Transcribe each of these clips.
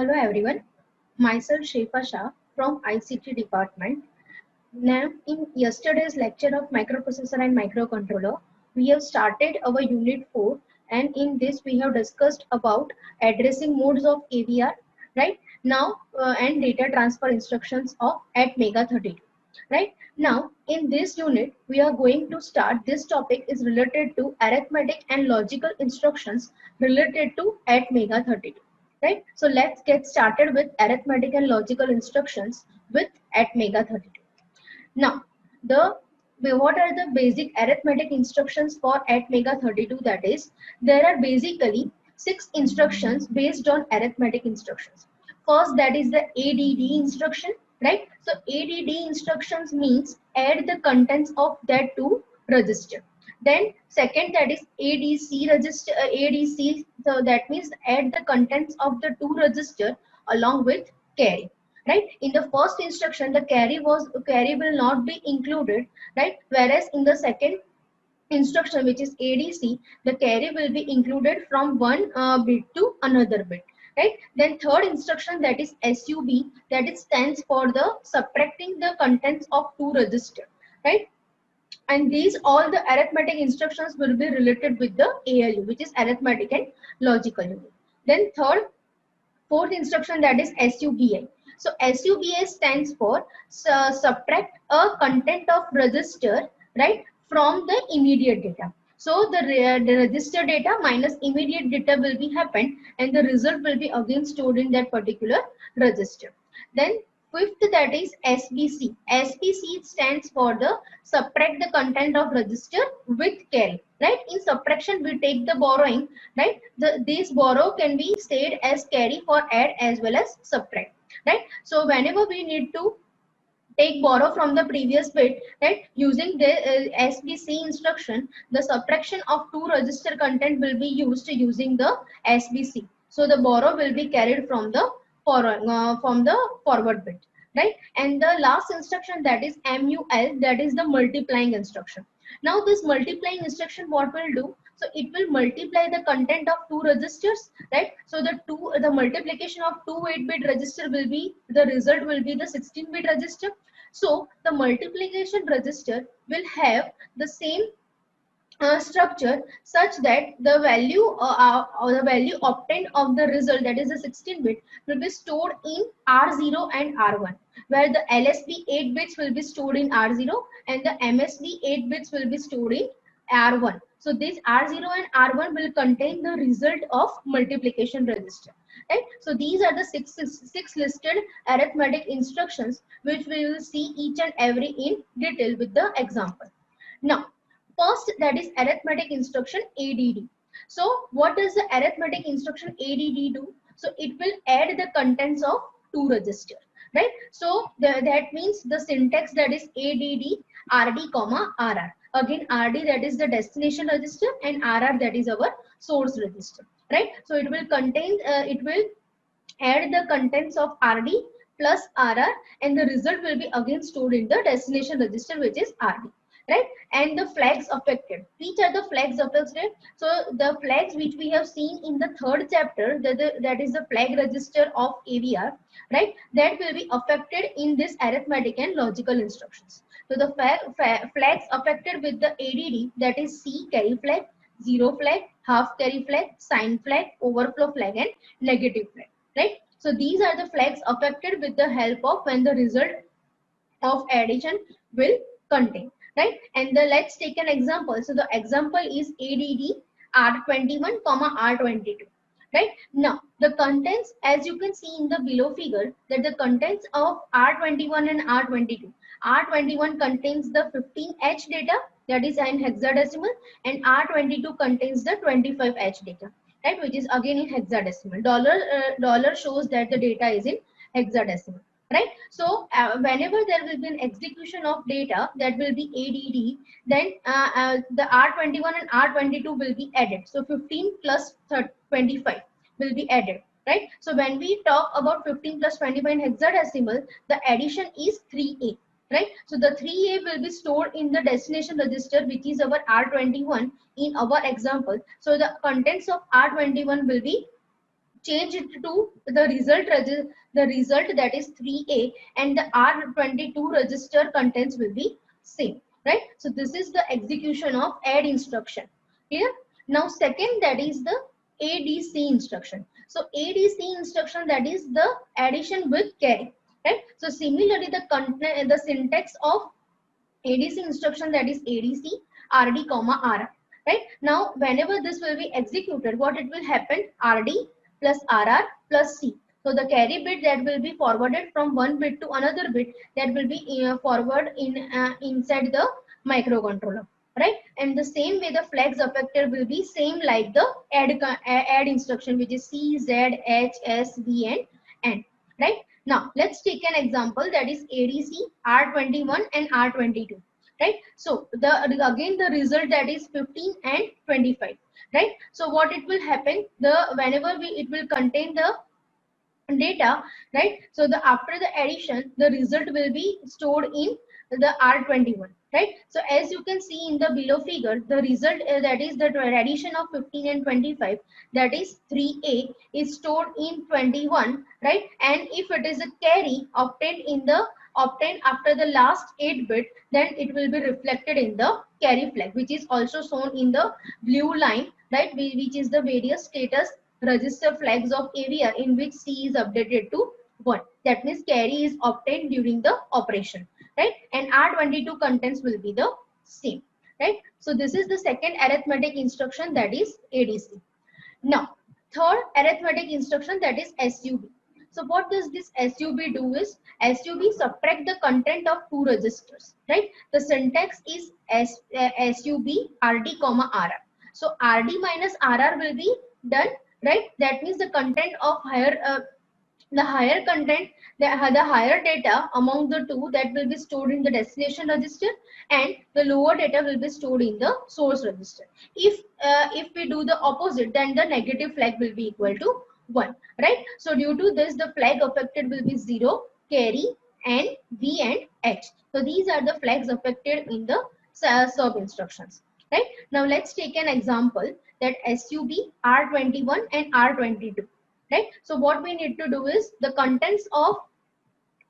Hello everyone, myself Shefa Shah from ICT department. Now in yesterday's lecture of microprocessor and microcontroller, we have started our unit 4 and in this we have discussed about addressing modes of AVR, right? Now and data transfer instructions of at Mega 32, right? Now in this unit we are going to start. This topic is related to arithmetic and logical instructions related to at Mega 32. Right, so let's get started with arithmetic and logical instructions with at Mega 32. Now, what are the basic arithmetic instructions for at Mega 32? That is, there are basically 6 instructions based on arithmetic instructions. First, that is the ADD instruction, right? So ADD instructions means add the contents of that to register. Then second, that is ADC register, ADC. So that means add the contents of the two register along with carry. Right, in the first instruction the carry will not be included, right, whereas in the second instruction, which is ADC, the carry will be included from one bit to another bit, right. Then third instruction, that is SUB, that it stands for the subtracting the contents of two register, right. And these all the arithmetic instructions will be related with the ALU, which is arithmetic and logical unit. Then fourth instruction, that is SUBI. So SUBI stands for subtract a content of register, right, from the immediate data. So the register data minus immediate data will be happened and the result will be again stored in that particular register. Then fifth, that is SBC. SBC stands for the subtract the content of register with carry. Right? In subtraction, we take the borrowing. Right? This borrow can be stayed as carry for add as well as subtract. Right? So whenever we need to take borrow from the previous bit, right, using the SBC instruction, the subtraction of two register content will be used using the SBC. So the borrow will be carried from the forward bit, right. And the last instruction, that is MUL, that is the multiplying instruction. Now this multiplying instruction, what will do? So it will multiply the content of two registers, right. So the multiplication of two 8-bit register will be, the result will be the 16-bit register. So the multiplication register will have the same structure such that the value obtained of the result, that is the 16-bit, will be stored in R0 and R1, where the LSB 8 bits will be stored in R0 and the MSB 8 bits will be stored in R1. So this R0 and R1 will contain the result of multiplication register. Right? So these are the six listed arithmetic instructions which we will see each and every in detail with the example. Now, first, that is arithmetic instruction ADD. So what does the arithmetic instruction ADD do? So it will add the contents of two register, right? So that means the syntax, that is ADD RD comma RR. Again RD, that is the destination register, and RR, that is our source register, right? So it will contain it will add the contents of RD plus RR and the result will be again stored in the destination register, which is RD, right. And the flags affected, which are the flags affected? So the flags which we have seen in the third chapter, that is the flag register of AVR, right, that will be affected in this arithmetic and logical instructions. So the flags affected with the ADD, that is C carry flag, zero flag, half carry flag, sign flag, overflow flag, and negative flag, right. So these are the flags affected with the help of when the result of addition will contain, right. And let's take an example. So the example is ADD R21 comma R22, right. Now the contents, as you can see in the below figure, that the contents of R21 and R21 contains the 15H data, that is in hexadecimal, and R22 contains the 25H data, right, which is again in hexadecimal. Dollar shows that the data is in hexadecimal, right. So whenever there will be an execution of data, that will be ADD, then the R21 and R22 will be added. So 15 plus 25 will be added, right. So when we talk about 15 plus 25 in hexadecimal, the addition is 3A, right. So the 3A will be stored in the destination register, which is our R21 in our example. So the contents of R21 will be change it to the result that is 3A, and the R22 register contents will be same, right? So this is the execution of add instruction here. Now second, that is the ADC instruction. So ADC instruction, that is the addition with carry, right? So similarly the content, the syntax of ADC instruction, that is ADC RD comma RR, right? Now whenever this will be executed, what it will happen, RD plus RR plus C. So the carry bit that will be forwarded from one bit to another bit, that will be forward in inside the microcontroller, right? And the same way the flags affected will be same like the add instruction, which is C, Z, H, S, V and N, right? Now let's take an example, that is ADC R21 and R22, right? So again the result, that is 15 and 25, right? So what it will happen, whenever it will contain the data, right? So the after the addition, the result will be stored in the R21, right? So as you can see in the below figure, the result that is the addition of 15 and 25, that is 3A, is stored in 21, right? And if it is a carry obtained after the last 8 bit, then it will be reflected in the carry flag, which is also shown in the blue line, right? Which is the various status register flags of AVR in which C is updated to 1. That means carry is obtained during the operation, right? And R22 contents will be the same, right? So this is the second arithmetic instruction, that is ADC. Now third arithmetic instruction, that is SUB. So what does this SUB do is, SUB subtract the content of two registers, right? The syntax is SUB RD comma RR. So RD minus RR will be done, right? That means the content of the higher content, the higher data among the two, that will be stored in the destination register, and the lower data will be stored in the source register. If we do the opposite, then the negative flag will be equal to 1, right? So due to this, the flag affected will be 0, carry, N, V and H. So these are the flags affected in the sub instructions, right? Now let's take an example, that SUB R21 and R22, right? So what we need to do is, the contents of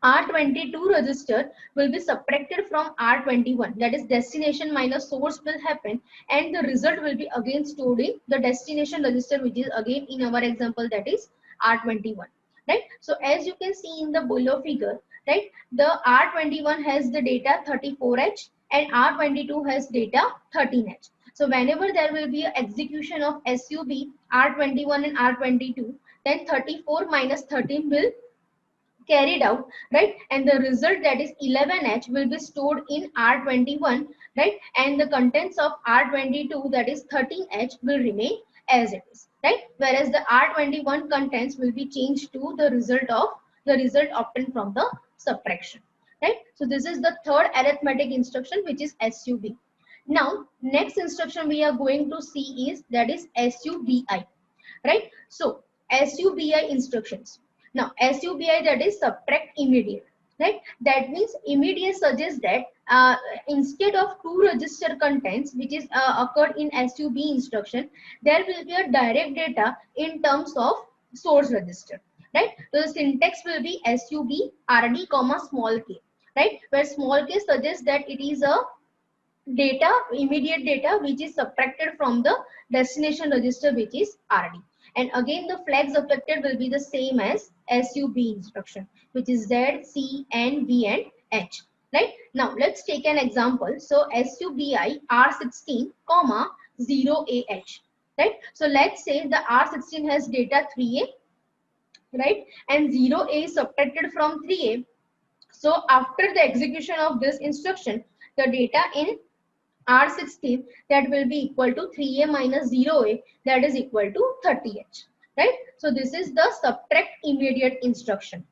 R22 register will be subtracted from R21, that is destination minus source will happen, and the result will be again stored in the destination register, which is again in our example, that is R21, right? So as you can see in the below figure, right, the R21 has the data 34H and R22 has data 13H. So whenever there will be an execution of SUB R21 and R22, then 34 minus 13 will carried out, right? And the result, that is 11H, will be stored in R21, right? And the contents of R22, that is 13H, will remain as it is, right? Whereas the R21 contents will be changed to the result obtained from the subtraction, right? So this is the third arithmetic instruction, which is SUB. Now next instruction we are going to see is, that is SUBI, right? So SUBI instructions. Now SUBI, that is subtract immediate, right? That means immediate suggests that instead of two register contents which is occurred in SUB instruction, there will be a direct data in terms of source register, right? So the syntax will be SUB RD comma small k, right? Where small k suggests that it is a immediate data which is subtracted from the destination register, which is RD. And again the flags affected will be the same as SUB instruction, which is Z, C, N, V and H, right? Now let's take an example. So SUBI R16 comma 0AH, right? So let's say the R16 has data 3A, right? And 0A is subtracted from 3A. So after the execution of this instruction, the data in R16, that will be equal to 3A minus 0A, that is equal to 30H, right? So this is the subtract immediate instruction.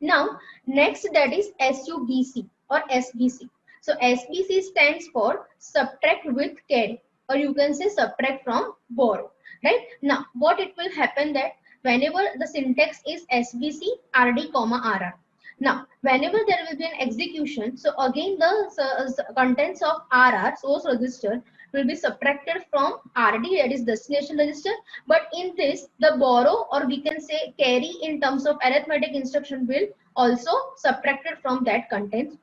Now next, that is SUBC or SBC. So SBC stands for subtract with carry, or you can say subtract from borrow, right? Now what it will happen, that whenever the syntax is SBC RD comma RR. Now whenever there will be an execution, so again the contents of RR source register will be subtracted from RD, that is destination register. But in this, the borrow, or we can say carry in terms of arithmetic instruction, will also subtracted from that content,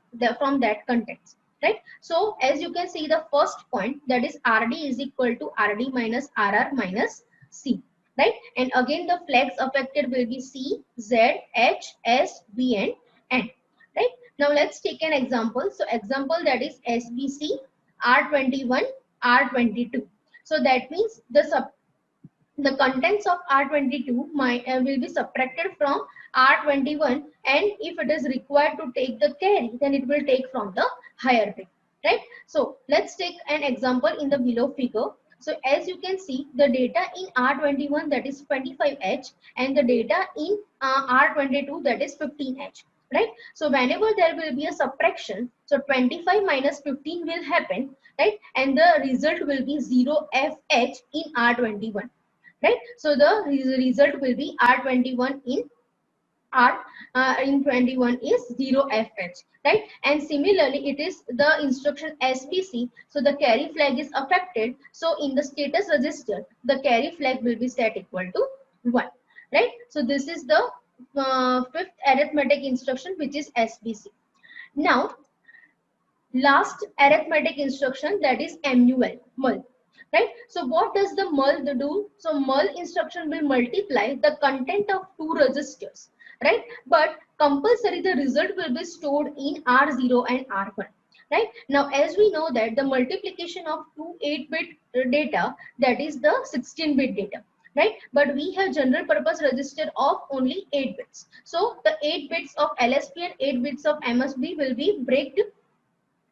right? So as you can see, the first point, that is RD is equal to RD minus RR minus C, right? And again the flags affected will be C, Z, H, S, B and N, right? Now let's take an example. So example, that is SBC R21 R22. So that means the contents of R22 will be subtracted from R21, and if it is required to take the carry, then it will take from the higher bit, right? So let's take an example in the below figure. So as you can see, the data in R21, that is 25H, and the data in R22, that is 15H, right? So whenever there will be a subtraction, so 25 minus 15 will happen, right? And the result will be 0FH in R21, right? So the result will be R21 in R in 21 is 0FH, right? And similarly, it is the instruction SBC. So the carry flag is affected. So in the status register, the carry flag will be set equal to 1, right? So this is the fifth arithmetic instruction, which is SBC. Now, last arithmetic instruction, that is mul, right? So what does the mul do? So mul instruction will multiply the content of two registers, right? But compulsory the result will be stored in R0 and R1, right? Now as we know that the multiplication of two 8-bit data, that is the 16-bit data, right? But we have general purpose register of only 8 bits. So the 8 bits of LSB and 8 bits of MSB will be breaked,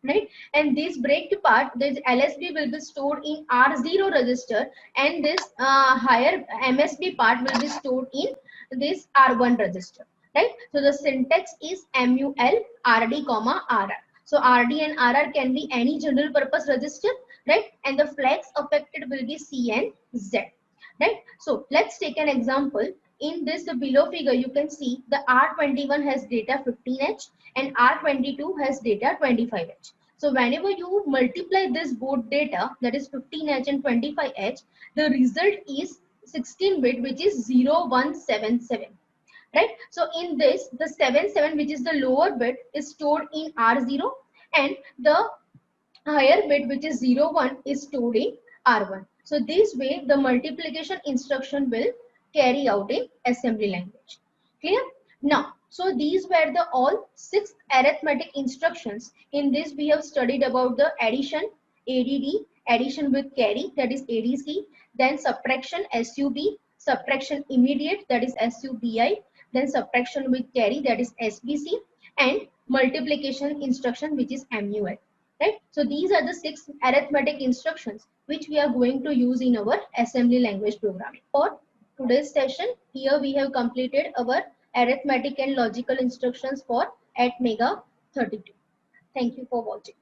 right? And this breaked part, this LSB will be stored in R0 register, and this higher MSB part will be stored in this R1 register, right? So the syntax is MUL RD comma RR. So RD and RR can be any general purpose register, right? And the flags affected will be C and Z, right? So let's take an example. In this, the below figure, you can see the R21 has data 15H and R22 has data 25H. So whenever you multiply this both data, that is 15H and 25H, the result is 16-bit, which is 0177, right? So in this, the 77, which is the lower bit, is stored in R0, and the higher bit, which is 01, is stored in R1. So this way the multiplication instruction will carry out in assembly language. Clear? Now, so these were the all 6 arithmetic instructions. In this we have studied about the addition, ADD, addition with carry, that is ADC, then subtraction, SUB, subtraction immediate, that is SUBI, then subtraction with carry, that is SBC, and multiplication instruction, which is MUL. Right? So these are the 6 arithmetic instructions which we are going to use in our assembly language programming. For today's session, here we have completed our arithmetic and logical instructions for at Mega 32. Thank you for watching.